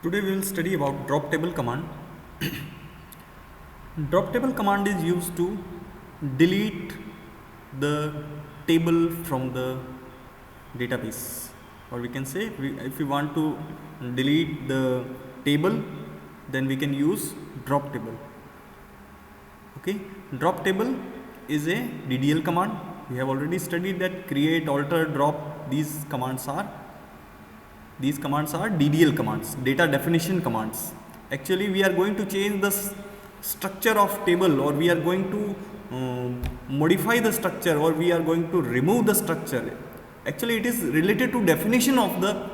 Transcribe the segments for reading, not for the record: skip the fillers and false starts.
Today we will study about drop table command. Drop table command is used to delete the table from the database, or we can say if we want to delete the table, then we can use drop table. Okay, drop table is a DDL command. We have already studied that create, alter, drop. These commands are DDL commands, data definition commands. Actually, we are going to change the structure of table, or we are going to modify the structure, or we are going to remove the structure. Actually, it is related to definition of the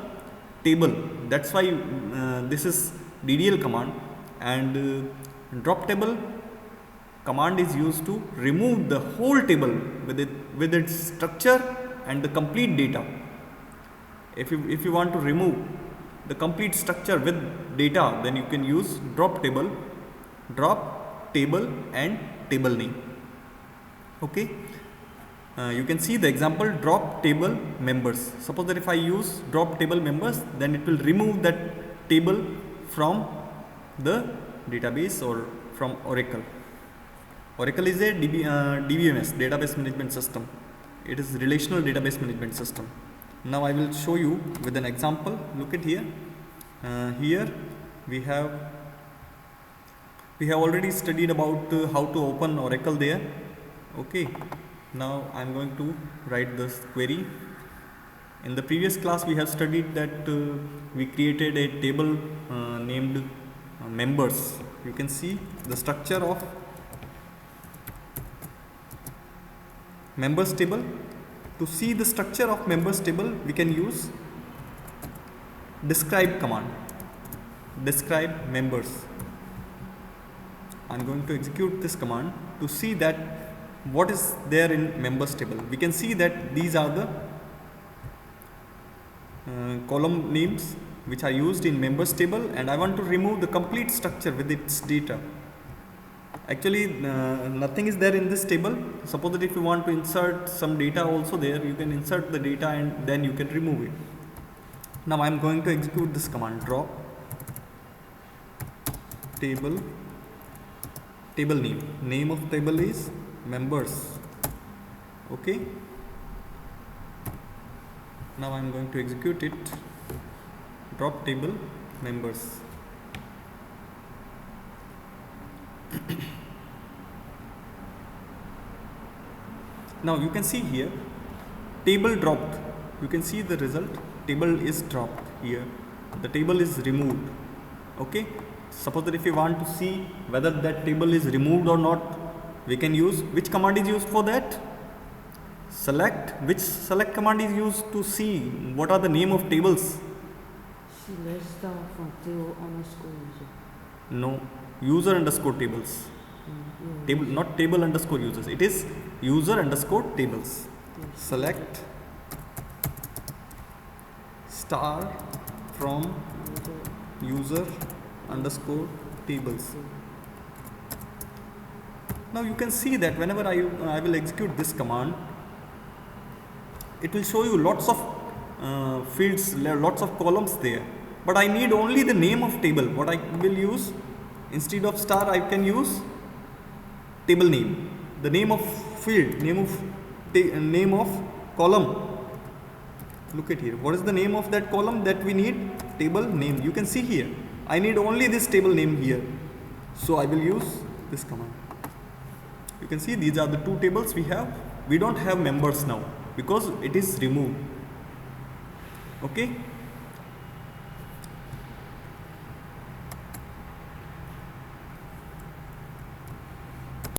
table. That's why this is DDL command, and drop table command is used to remove the whole table with its structure and the complete data. If you want to remove the complete structure with data, then you can use drop table and table name. Okay, you can see the example drop table members. Suppose that if I use drop table members, then it will remove that table from the database or from Oracle. Oracle is a DBMS, database management system. It is relational database management system. Now I will show you with an example. Look at here. Here we have already studied about how to open Oracle there. Okay. Now I am going to write this query. In the previous class we have studied that we created a table named members. You can see the structure of members table. To see the structure of members table, we can use describe command. Describe members. I am going to execute this command to see that what is there in members table. We can see that these are the column names which are used in members table, and I want to remove the complete structure with its data. Actually, nothing is there in this table. Suppose that if you want to insert some data also there, you can insert the data and then you can remove it. Now I am going to execute this command drop table name of table is members. Okay, now I am going to execute it, drop table members. Now you can see here table dropped. You can see the result, table is dropped here, the table is removed. Okay, suppose that if you want to see whether that table is removed or not, we can use which command is used for that? Select. Which select command is used to see what are the name of tables? Select from table underscore user. No, user underscore tables. Table, not table underscore users. It is user underscore tables. Yes. Select star from user underscore tables. Now you can see that whenever I will execute this command, it will show you lots of fields, lots of columns there. But I need only the name of table. What I will use, instead of star, I can use table name. The name of field, name of column. Look at here. What is the name of that column that we need? Table name. You can see here. I need only this table name here. So I will use this command. You can see these are the two tables we have. We don't have members now because it is removed. Okay.